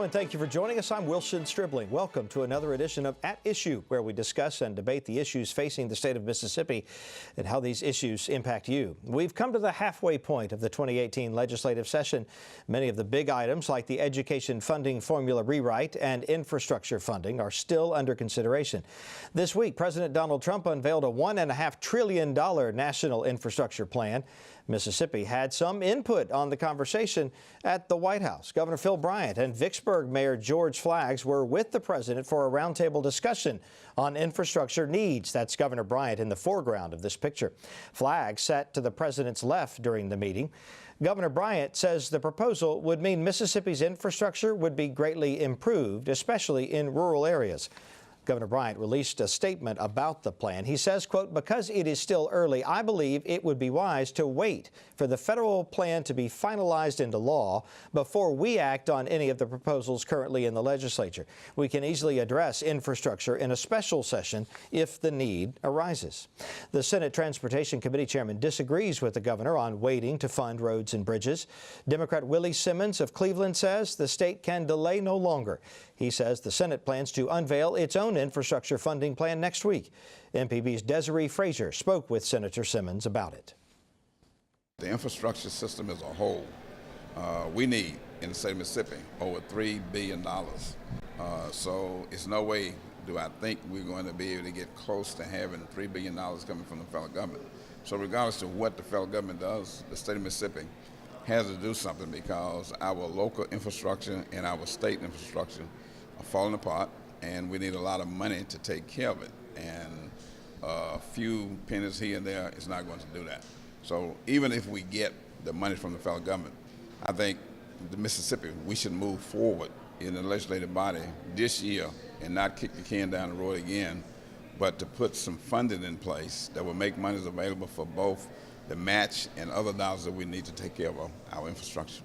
Hello and thank you for joining us. I'm Wilson Stribling. Welcome to another edition of At Issue, where we discuss and debate the issues facing the state of Mississippi and how these issues impact you. We've come to the halfway point of the 2018 legislative session. Many of the big items like the education funding formula rewrite and infrastructure funding are still under consideration. This week, President Donald Trump unveiled a $1.5 trillion national infrastructure plan. Mississippi had some input on the conversation at the White House. Governor Phil Bryant and Vicksburg Mayor George Flaggs were with the president for a roundtable discussion on infrastructure needs. That's Governor Bryant in the foreground of this picture. Flaggs sat to the president's left during the meeting. Governor Bryant says the proposal would mean Mississippi's infrastructure would be greatly improved, especially in rural areas. Governor Bryant released a statement about the plan. He says, quote, "Because it is still early, I believe it would be wise to wait for the federal plan to be finalized into law before we act on any of the proposals currently in the legislature. We can easily address infrastructure in a special session if the need arises." The Senate Transportation Committee chairman disagrees with the governor on waiting to fund roads and bridges. Democrat Willie Simmons of Cleveland says the state can delay no longer. He says the Senate plans to unveil its own infrastructure funding plan next week. MPB's Desiree Frazier spoke with Senator Simmons about it. The infrastructure system as a whole, we need in the state of Mississippi over $3 billion. So it's no way do I think we're going to be able to get close to having $3 billion coming from the federal government. So regardless of what the federal government does, the state of Mississippi has to do something because our local infrastructure and our state infrastructure are falling apart, and we need a lot of money to take care of it. And a few pennies here and there is not going to do that. So even if we get the money from the federal government, I think the Mississippi, we should move forward in the legislative body this year and not kick the can down the road again, but to put some funding in place that will make monies available for both the match and other dollars that we need to take care of our infrastructure.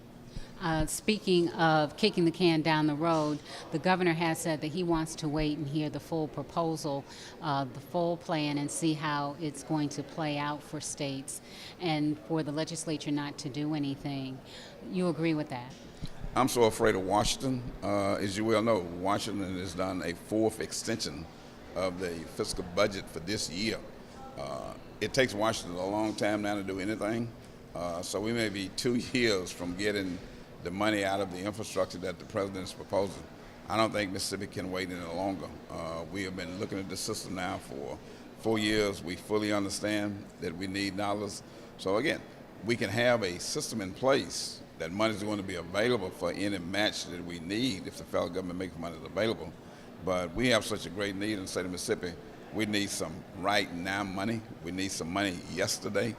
Speaking of kicking the can down the road, the governor has said that he wants to wait and hear the full proposal, the full plan, and see how it's going to play out for states and for the legislature not to do anything. You agree with that? I'm so afraid of Washington. As you well know, Washington has done a fourth extension of the fiscal budget for this year. It takes Washington a long time now to do anything, so we may be 2 years from getting the money out of the infrastructure that the president is proposing. I don't think Mississippi can wait any longer. We have been looking at the system now for 4 years. We fully understand that we need dollars. So again, we can have a system in place that money is going to be available for any match that we need if the federal government makes money available. But we have such a great need in the state of Mississippi. We need some right now money. We need some money yesterday.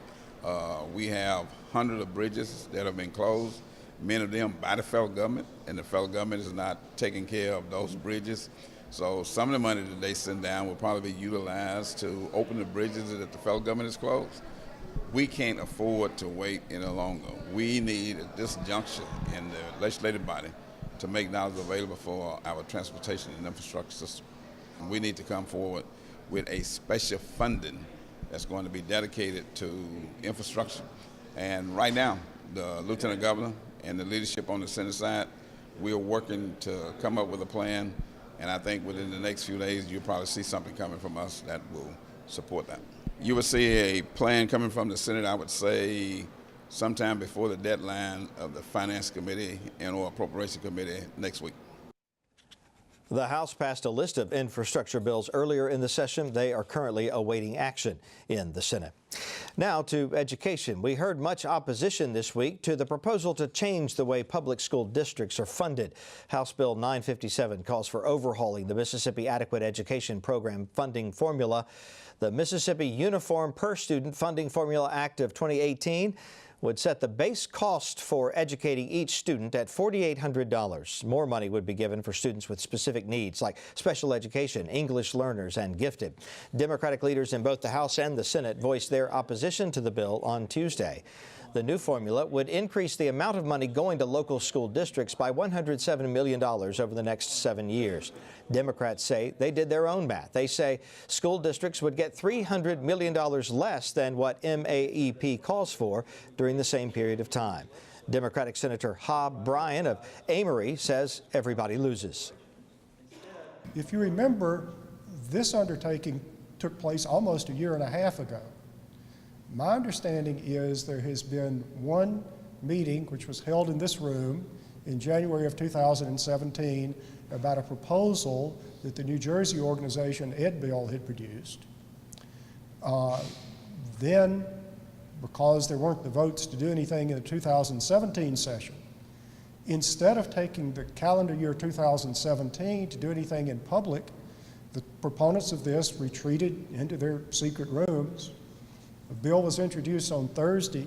We have hundreds of bridges that have been closed, many of them by the federal government, and the federal government is not taking care of those bridges. So some of the money that they send down will probably be utilized to open the bridges that the federal government is closed. We can't afford to wait any longer. We need, at this juncture in the legislative body, to make dollars available for our transportation and infrastructure system. We need to come forward with a special funding that's going to be dedicated to infrastructure. And right now, the Lieutenant Governor and the leadership on the Senate side, we are working to come up with a plan, and I think within the next few days, you'll probably see something coming from us that will support that. You will see a plan coming from the Senate, I would say, sometime before the deadline of the Finance Committee and or Appropriation Committee next week. The House passed a list of infrastructure bills earlier in the session. They are currently awaiting action in the Senate. Now to education. We heard much opposition this week to the proposal to change the way public school districts are funded. House Bill 957 calls for overhauling the Mississippi Adequate Education Program funding formula. The Mississippi Uniform Per Student Funding Formula Act of 2018 would set the base cost for educating each student at $4,800. More money would be given for students with specific needs like special education, English learners, and gifted. Democratic leaders in both the House and the Senate voiced their opposition to the bill on Tuesday. The new formula would increase the amount of money going to local school districts by $107 million over the next 7 years. Democrats say they did their own math. They say school districts would get $300 million less than what MAEP calls for during the same period of time. Democratic Senator Hob Bryan of Amory says everybody loses. If you remember, this undertaking took place almost a year and a half ago. My understanding is there has been one meeting, which was held in this room in January of 2017, about a proposal that the New Jersey organization Ed Bill had produced. Then, because there weren't the votes to do anything in the 2017 session, instead of taking the calendar year 2017 to do anything in public, the proponents of this retreated into their secret rooms. The bill was introduced on Thursday.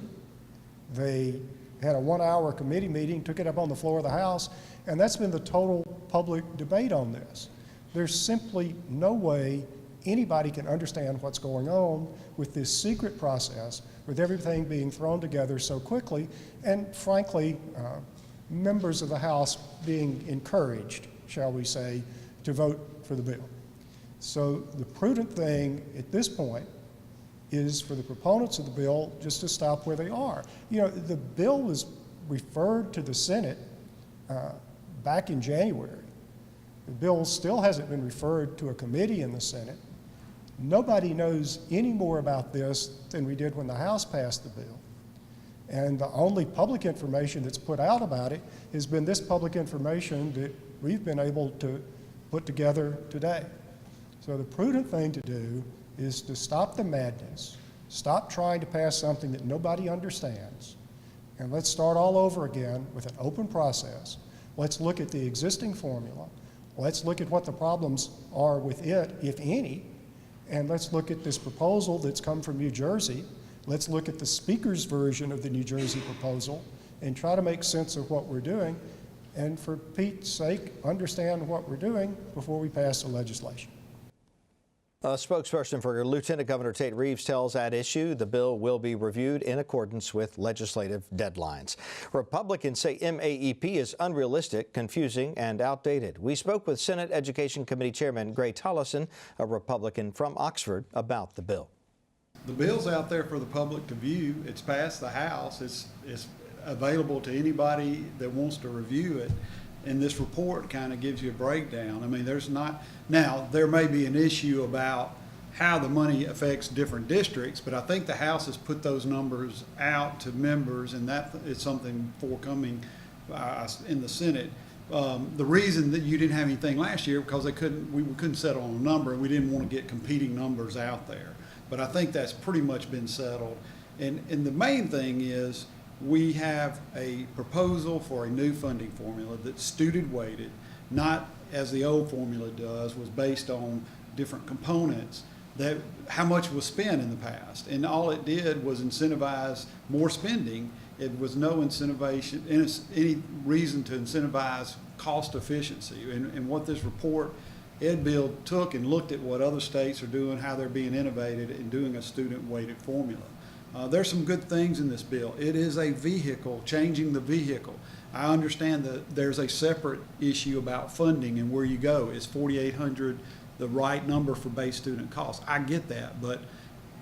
They had a 1-hour committee meeting, took it up on the floor of the House, and that's been the total public debate on this. There's simply no way anybody can understand what's going on with this secret process, with everything being thrown together so quickly, and frankly, members of the House being encouraged, shall we say, to vote for the bill. So the prudent thing at this point is for the proponents of the bill just to stop where they are. You know, the bill was referred to the Senate back in January. The bill still hasn't been referred to a committee in the Senate. Nobody knows any more about this than we did when the House passed the bill. And the only public information that's put out about it has been this public information that we've been able to put together today. So the prudent thing to do is to stop the madness, stop trying to pass something that nobody understands, and let's start all over again with an open process. Let's look at the existing formula. Let's look at what the problems are with it, if any, and let's look at this proposal that's come from New Jersey. Let's look at the speaker's version of the New Jersey proposal and try to make sense of what we're doing, and for Pete's sake, understand what we're doing before we pass the legislation. A spokesperson for Lieutenant Governor Tate Reeves tells At Issue the bill will be reviewed in accordance with legislative deadlines. Republicans say MAEP is unrealistic, confusing, and outdated. We spoke with Senate Education Committee Chairman Gray Tollison, a Republican from Oxford, about the bill. The bill's out there for the public to view. It's passed the House. It's available to anybody that wants to review it. And this report kind of gives you a breakdown. I mean, there may be an issue about how the money affects different districts, but I think the House has put those numbers out to members, and that is something forthcoming in the Senate. The reason that you didn't have anything last year because we couldn't settle on a number, and we didn't want to get competing numbers out there. But I think that's pretty much been settled. And the main thing is, we have a proposal for a new funding formula that's student weighted, not as the old formula was based on different components, that how much was spent in the past. And all it did was incentivize more spending. It was no incentivization, any reason to incentivize cost efficiency. And what this report, Ed Bill took and looked at what other states are doing, how they're being innovated in doing a student weighted formula. There's some good things in this bill. It is a vehicle, changing the vehicle. I understand that there's a separate issue about funding and where you go. Is $4,800 the right number for base student costs? I get that, but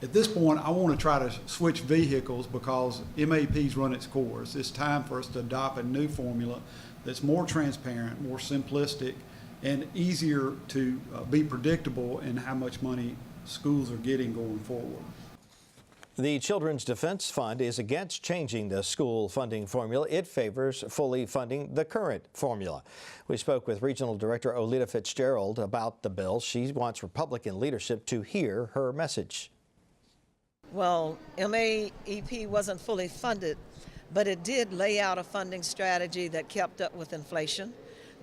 at this point, I want to try to switch vehicles because MAP's run its course. It's time for us to adopt a new formula that's more transparent, more simplistic, and easier to be predictable in how much money schools are getting going forward. The Children's Defense Fund is against changing the school funding formula. It favors fully funding the current formula. We spoke with Regional Director Olita Fitzgerald about the bill. She wants Republican leadership to hear her message. Well, MAEP wasn't fully funded, but it did lay out a funding strategy that kept up with inflation,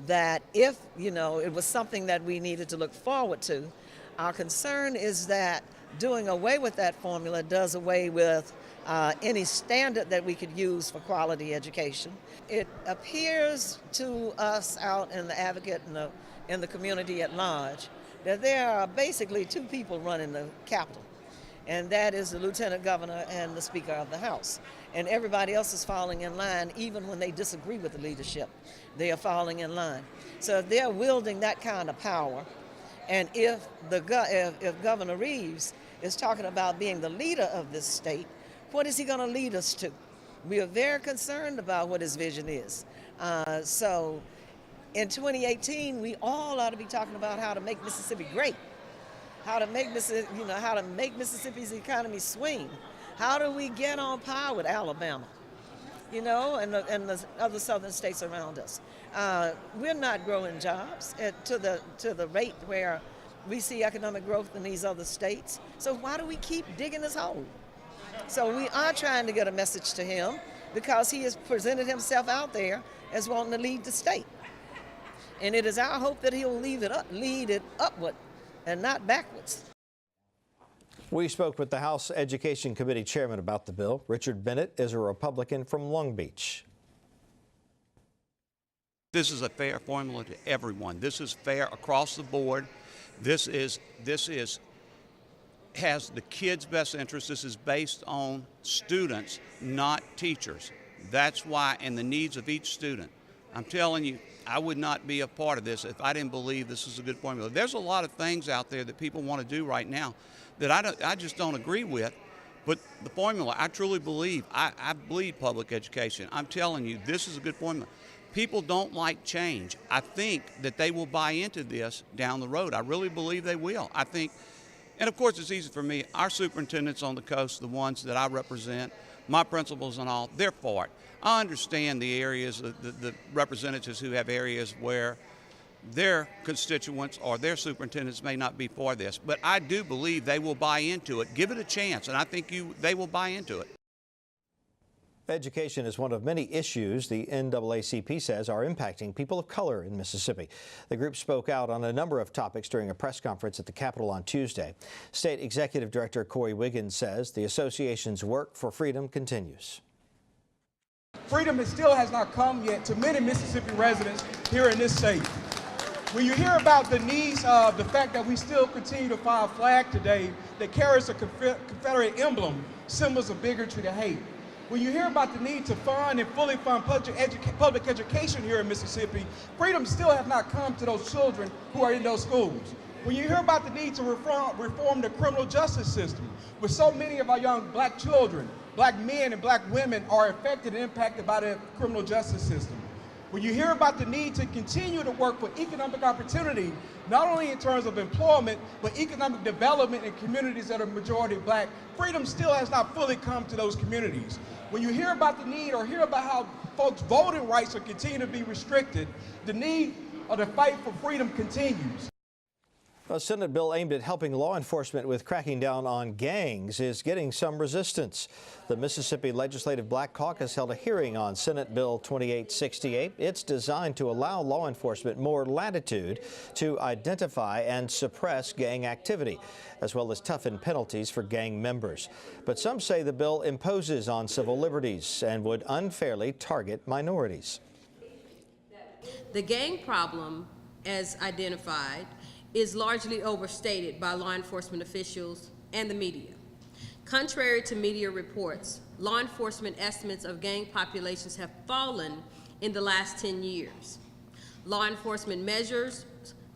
that if, it was something that we needed to look forward to. Our concern is that doing away with that formula does away with any standard that we could use for quality education. It appears to us out in the advocate and in the community at large that there are basically two people running the Capitol, and that is the Lieutenant Governor and the Speaker of the House. And everybody else is falling in line, even when they disagree with the leadership. They are falling in line. So if they're wielding that kind of power, and if Governor Reeves is talking about being the leader of this state, what is he going to lead us to? We are very concerned about what his vision is. So in 2018, we all ought to be talking about how to make Mississippi great, how to make Mississippi's economy swing. How do we get on par with Alabama, and the other southern states around us? We're not growing jobs to the rate where we see economic growth in these other states. So why do we keep digging this hole? So we are trying to get a message to him because he has presented himself out there as wanting to lead the state. And it is our hope that he'll lead it upward and not backwards. We spoke with the House Education Committee Chairman about the bill. Richard Bennett is a Republican from Long Beach. This is a fair formula to everyone. This is fair across the board. This has the kids' best interest. This is based on students, not teachers. That's why, and the needs of each student. I'm telling you, I would not be a part of this if I didn't believe this is a good formula. There's a lot of things out there that people want to do right now that I just don't agree with. But the formula, I truly believe, I bleed public education. I'm telling you, this is a good formula. People don't like change. I think that they will buy into this down the road. I really believe they will. I think, and of course it's easy for me, our superintendents on the coast, the ones that I represent, my principals and all, they're for it. I understand the areas, the representatives who have areas where their constituents or their superintendents may not be for this, but I do believe they will buy into it. Give it a chance, and I think they will buy into it. Education is one of many issues the NAACP says are impacting people of color in Mississippi. The group spoke out on a number of topics during a press conference at the Capitol on Tuesday. State Executive Director Bryce Wiggins says the association's work for freedom continues. Freedom still has not come yet to many Mississippi residents here in this state. When you hear about the needs of the fact that we still continue to fly a flag today that carries a Confederate emblem, symbols of bigotry and hate. When you hear about the need to fund and fully fund public education here in Mississippi, freedom still has not come to those children who are in those schools. When you hear about the need to reform the criminal justice system, with so many of our young black children, black men and black women are affected and impacted by the criminal justice system. When you hear about the need to continue to work for economic opportunity, not only in terms of employment, but economic development in communities that are majority black, freedom still has not fully come to those communities. When you hear about the need or hear about how folks' voting rights are continuing to be restricted, the need or the fight for freedom continues. A Senate bill aimed at helping law enforcement with cracking down on gangs is getting some resistance. The Mississippi Legislative Black Caucus held a hearing on Senate Bill 2868. It's designed to allow law enforcement more latitude to identify and suppress gang activity, as well as toughen penalties for gang members. But some say the bill imposes on civil liberties and would unfairly target minorities. The gang problem, as identified, is largely overstated by law enforcement officials and the media. Contrary to media reports, law enforcement estimates of gang populations have fallen in the last 10 years. Law enforcement measures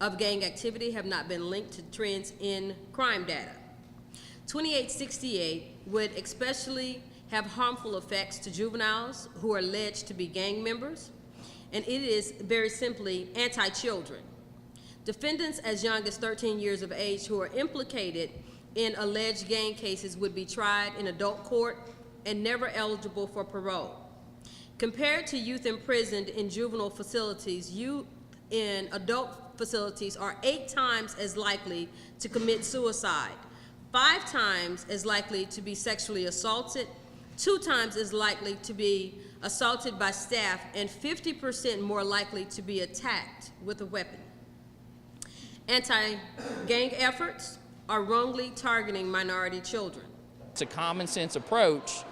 of gang activity have not been linked to trends in crime data. 2868 would especially have harmful effects to juveniles who are alleged to be gang members, and it is very simply anti-children. Defendants as young as 13 years of age who are implicated in alleged gang cases would be tried in adult court and never eligible for parole. Compared to youth imprisoned in juvenile facilities, youth in adult facilities are 8 times as likely to commit suicide, 5 times as likely to be sexually assaulted, 2 times as likely to be assaulted by staff, and 50% more likely to be attacked with a weapon. Anti-gang efforts are wrongly targeting minority children. It's a common sense approach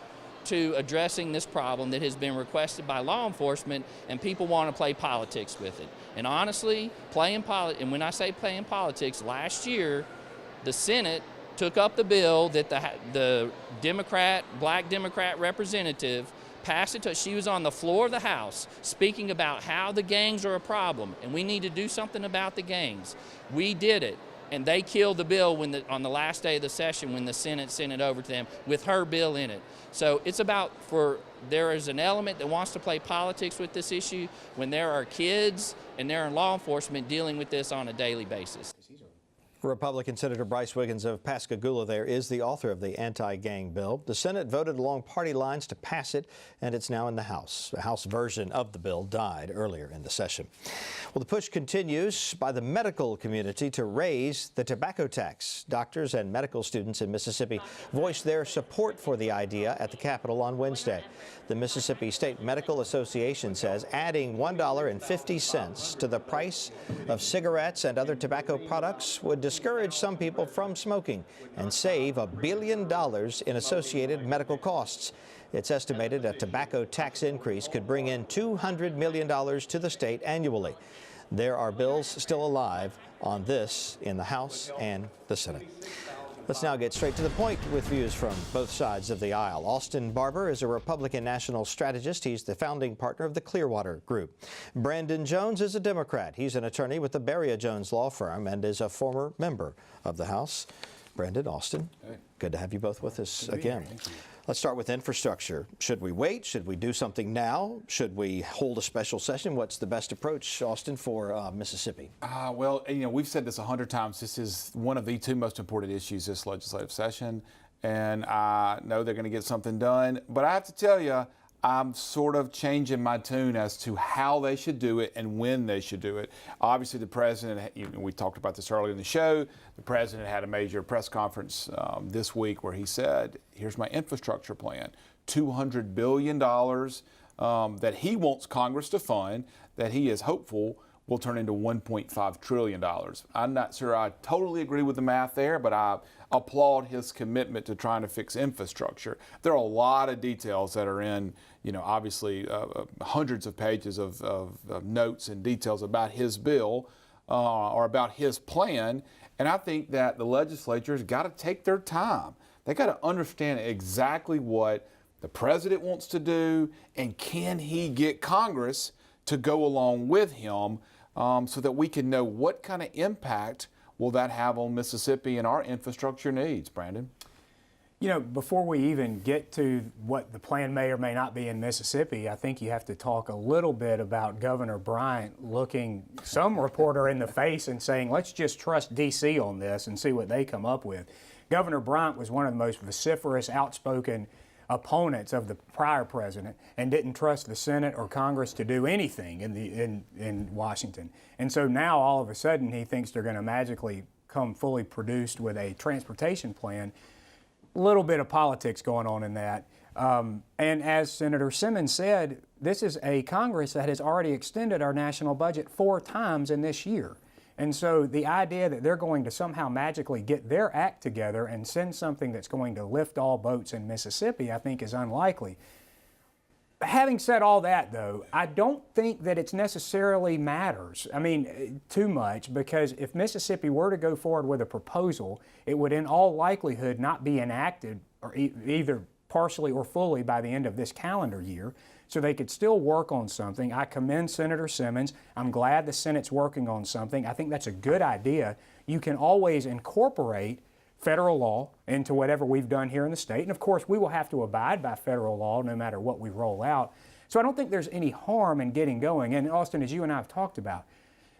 to addressing this problem that has been requested by law enforcement, and people want to play politics with it. And honestly, and when I say playing politics, last year the Senate took up the bill that the black Democrat representative passed it to. She was on the floor of the House speaking about how the gangs are a problem and we need to do something about the gangs. We did it. and they killed the bill on the last day of the session when the Senate sent it over to them with her bill in it. So it's about there is an element that wants to play politics with this issue when there are kids and there are law enforcement dealing with this on a daily basis. Republican Senator Bryce Wiggins of Pascagoula there is the author of the anti-gang bill. The Senate voted along party lines to pass it, and it's now in the House. The House version of the bill died earlier in the session. Well, the push continues by the medical community to raise the tobacco tax. Doctors and medical students in Mississippi voiced their support for the idea at the Capitol on Wednesday. The Mississippi State Medical Association says adding $1.50 to the price of cigarettes and other tobacco products would discourage some people from smoking and save $1 billion in associated medical costs. It's estimated a tobacco tax increase could bring in $200 million to the state annually. There are bills still alive on this in the House and the Senate. Let's now get straight to the point with views from both sides of the aisle. Austin Barber is a Republican national strategist. He's the founding partner of the Clearwater Group. Brandon Jones is a Democrat. He's an attorney with the Beria Jones law firm and is a former member of the House. Brandon, Austin, good to have you both with us again. Let's start with infrastructure. Should we wait? Should we do something now? Should we hold a special session? What's the best approach, Austin, for Mississippi? Well, we've said this 100 times. This is one of the two most important issues this legislative session, and I know they're going to get something done. But I have to tell you, I'm sort of changing my tune as to how they should do it and when they should do it. Obviously, the president, we talked about this earlier in the show, the president had a major press conference this week where he said, here's my infrastructure plan, $200 billion that he wants Congress to fund, that he is hopeful will turn into $1.5 trillion. I'm not sure I totally agree with the math there, but I applaud his commitment to trying to fix infrastructure. There are a lot of details that are in, obviously hundreds of pages of notes and details about his bill or about his plan. And I think that the legislature's got to take their time. They got to understand exactly what the president wants to do, and can he get Congress to go along with him so that we can know what kind of impact will that have on Mississippi and our infrastructure needs, Brandon? Before we even get to what the plan may or may not be in Mississippi, I think you have to talk a little bit about Governor Bryant looking some reporter in the face and saying, let's just trust D.C. on this and see what they come up with. Governor Bryant was one of the most vociferous, outspoken opponents of the prior president and didn't trust the Senate or Congress to do anything in Washington. And so now all of a sudden he thinks they're going to magically come fully produced with a transportation plan. A little bit of politics going on in that. And as Senator Simmons said, this is a Congress that has already extended our national budget 4 times in this year. And so the idea that they're going to somehow magically get their act together and send something that's going to lift all boats in Mississippi, I think is unlikely. Having said all that, though, I don't think that it necessarily matters. Too much, because if Mississippi were to go forward with a proposal, it would in all likelihood not be enacted or either partially or fully by the end of this calendar year. So they could still work on something. I commend Senator Simmons. I'm glad the Senate's working on something. I think that's a good idea. You can always incorporate federal law into whatever we've done here in the state. And of course, we will have to abide by federal law no matter what we roll out. So I don't think there's any harm in getting going. And Austin, as you and I have talked about,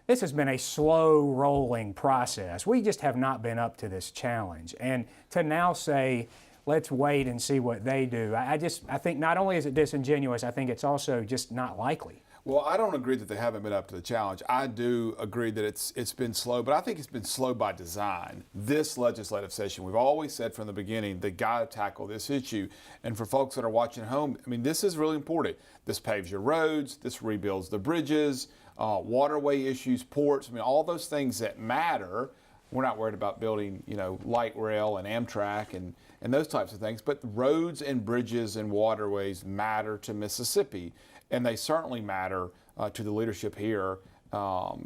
this has been a slow rolling process. We just have not been up to this challenge. And to now say, let's wait and see what they do, I think not only is it disingenuous, I think it's also just not likely. Well, I don't agree that they haven't been up to the challenge. I do agree that it's been slow, but I think it's been slow by design. This legislative session, we've always said from the beginning, they got to tackle this issue. And for folks that are watching at home, this is really important. This paves your roads, this rebuilds the bridges, waterway issues, ports, all those things that matter. We're not worried about building, light rail and Amtrak and those types of things, but roads and bridges and waterways matter to Mississippi, and they certainly matter to the leadership here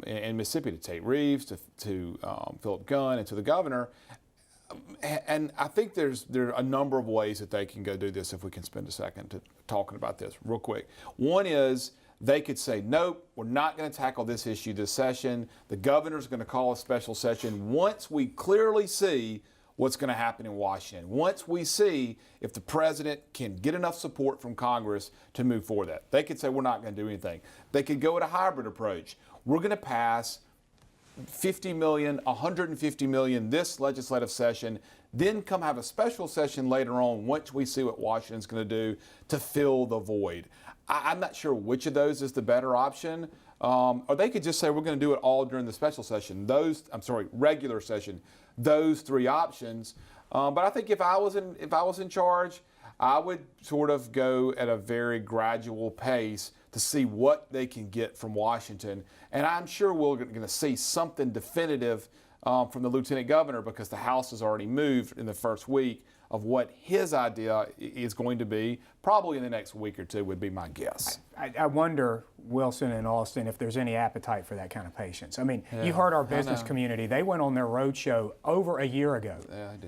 in Mississippi, to Tate Reeves, to Philip Gunn, and to the governor. And I think there are a number of ways that they can go do this if we can spend a second talking about this real quick. One is They could say, nope, we're not going to tackle this issue this session. The governor's going to call a special session once we clearly see what's going to happen in Washington. Once we see if the president can get enough support from Congress to move forward that. They could say we're not going to do anything. They could go at a hybrid approach. We're going to pass 50 million, 150 million this legislative session, then come have a special session later on once we see what Washington's going to do to fill the void. I'm not sure which of those is the better option. Or they could just say we're going to do it all during the special session. Regular session. Those three options. But I think if I was in charge, I would sort of go at a very gradual pace to see what they can get from Washington. And I'm sure we're going to see something definitive from the lieutenant governor, because the House has already moved in the first week of what his idea is going to be. Probably in the next week or two would be my guess. I wonder, Wilson and Austin, if there's any appetite for that kind of patience. I mean, you heard our business community. They went on their roadshow over a year ago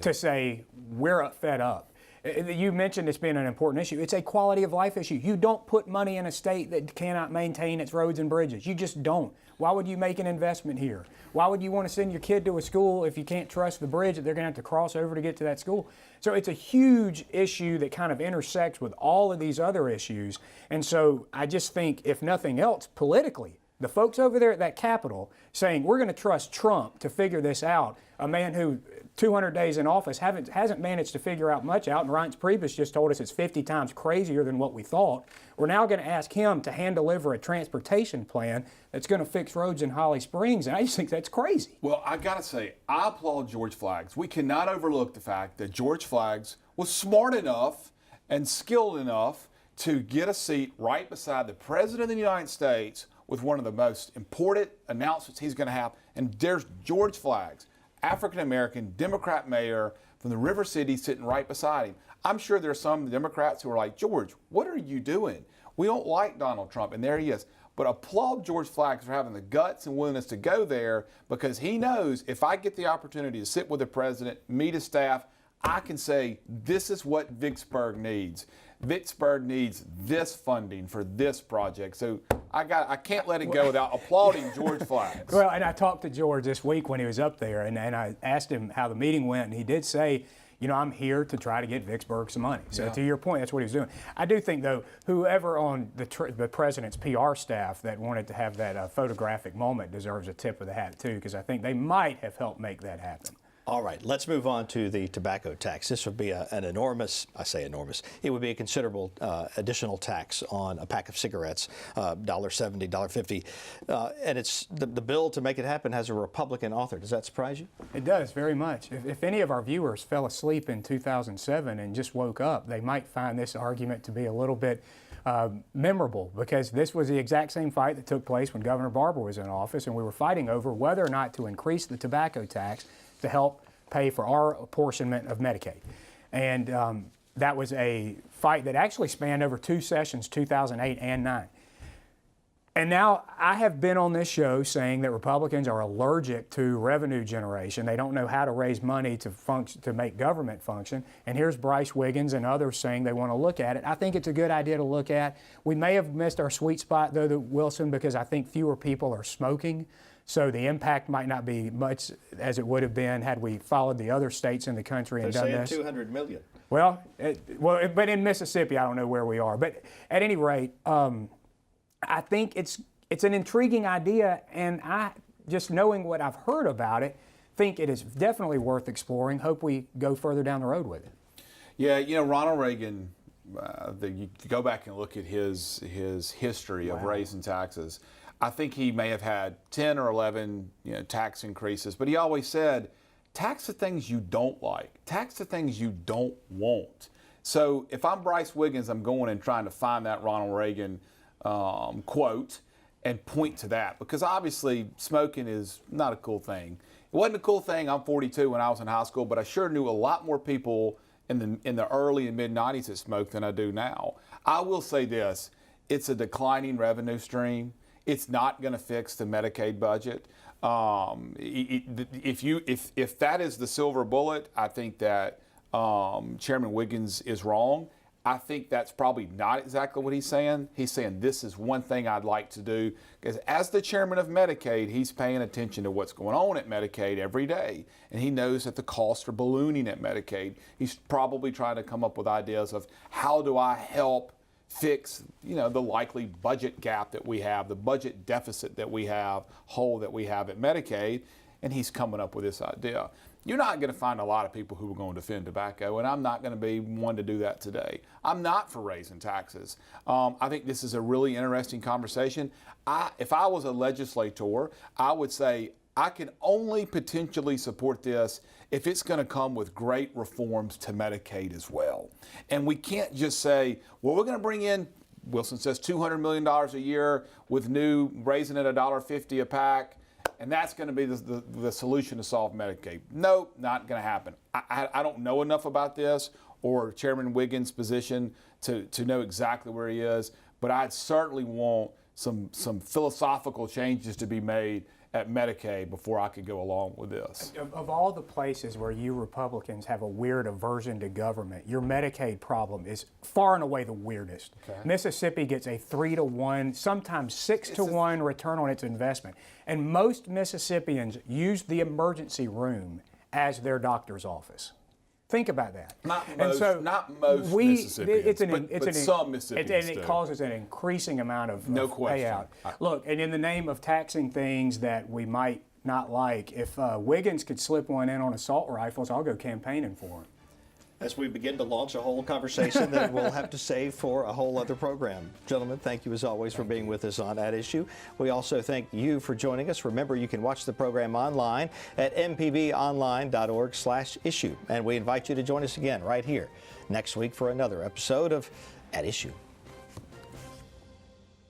to say, we're fed up. You mentioned it's being an important issue. It's a quality of life issue. You don't put money in a state that cannot maintain its roads and bridges. You just don't. Why would you make an investment here? Why would you want to send your kid to a school if you can't trust the bridge that they're going to have to cross over to get to that school? So it's a huge issue that kind of intersects with all of these other issues. And so I just think, if nothing else, politically, the folks over there at that Capitol saying we're going to trust Trump to figure this out, a man who 200 days in office hasn't managed to figure out much out, and Reince Priebus just told us it's 50 times crazier than what we thought. We're now going to ask him to hand deliver a transportation plan that's going to fix roads in Holly Springs, and I just think that's crazy. Well, I got to say, I applaud George Flaggs. We cannot overlook the fact that George Flaggs was smart enough and skilled enough to get a seat right beside the President of the United States with one of the most important announcements he's going to have. And there's George Flaggs, African-American Democrat mayor from the River City, sitting right beside him. I'm sure there's some Democrats who are like, George, what are you doing? We don't like Donald Trump, and there he is. But applaud George Flaggs for having the guts and willingness to go there, because he knows if I get the opportunity to sit with the president, meet his staff, I can say, this is what Vicksburg needs. Vicksburg needs this funding for this project. So I can't let it go without applauding George Flaggs. Well, and I talked to George this week when he was up there, and I asked him how the meeting went, and he did say, you know, I'm here to try to get Vicksburg some money. So to your point, that's what he was doing. I do think, though, whoever on the president's PR staff that wanted to have that photographic moment deserves a tip of the hat, too, because I think they might have helped make that happen. All right, let's move on to the tobacco tax. This would be an enormous, I say enormous, it would be a considerable additional tax on a pack of cigarettes, $1.70, $1.50. And it's the bill to make it happen has a Republican author. Does that surprise you? It does, very much. If any of our viewers fell asleep in 2007 and just woke up, they might find this argument to be a little bit memorable, because this was the exact same fight that took place when Governor Barbour was in office, and we were fighting over whether or not to increase the tobacco tax to help pay for our apportionment of Medicaid. And that was a fight that actually spanned over two sessions, 2008 and 9. And now I have been on this show saying that Republicans are allergic to revenue generation. They don't know how to raise money to make government function. And here's Bryce Wiggins and others saying they want to look at it. I think it's a good idea to look at. We may have missed our sweet spot, though, Wilson, because I think fewer people are smoking. So the impact might not be much as it would have been had we followed the other states in the country and done this. They're saying 200 million. Well, but in Mississippi, I don't know where we are. But at any rate, I think it's an intriguing idea, and I, just knowing what I've heard about it, think it is definitely worth exploring. Hope we go further down the road with it. Yeah, you know, Ronald Reagan, you go back and look at his history of raising taxes. I think he may have had 10 or 11 tax increases, but he always said, tax the things you don't like, tax the things you don't want. So if I'm Bryce Wiggins, I'm going and trying to find that Ronald Reagan quote and point to that, because obviously smoking is not a cool thing. It wasn't a cool thing. I'm 42 when I was in high school, but I sure knew a lot more people in the early and mid 90s that smoked than I do now. I will say this, it's a declining revenue stream. It's not going to fix the Medicaid budget. If that is the silver bullet, I think that Chairman Wiggins is wrong. I think that's probably not exactly what he's saying. He's saying this is one thing I'd like to do, because as the chairman of Medicaid, he's paying attention to what's going on at Medicaid every day, and he knows that the costs are ballooning at Medicaid. He's probably trying to come up with ideas of how do I help fix, the likely budget gap that we have, the budget deficit that we have, hole that we have at Medicaid, and he's coming up with this idea. You're not going to find a lot of people who are going to defend tobacco, and I'm not going to be one to do that today. I'm not for raising taxes. I think this is a really interesting conversation. If I was a legislator, I would say I can only potentially support this if it's going to come with great reforms to Medicaid as well. And we can't just say, well, we're going to bring in, Wilson says, $200 million a year with raising it $1.50 a pack, and that's going to be the solution to solve Medicaid. No, not going to happen. I don't know enough about this or Chairman Wiggins' position to know exactly where he is, but I'd certainly want some philosophical changes to be made at Medicaid before I could go along with this. Of all the places where you Republicans have a weird aversion to government, your Medicaid problem is far and away the weirdest. Okay. Mississippi gets a 3-to-1, sometimes 6-to-1 return on its investment. And most Mississippians use the emergency room as their doctor's office. Think about that. Not most Mississippians, but some Mississippians and it causes an increasing amount of question. Payout. Look, and in the name of taxing things that we might not like, if Wiggins could slip one in on assault rifles, I'll go campaigning for him. As we begin to launch a whole conversation that we'll have to save for a whole other program. Gentlemen, thank you as always for being with us on At Issue. We also thank you for joining us. Remember, you can watch the program online at mpbonline.org/issue. And we invite you to join us again right here next week for another episode of At Issue.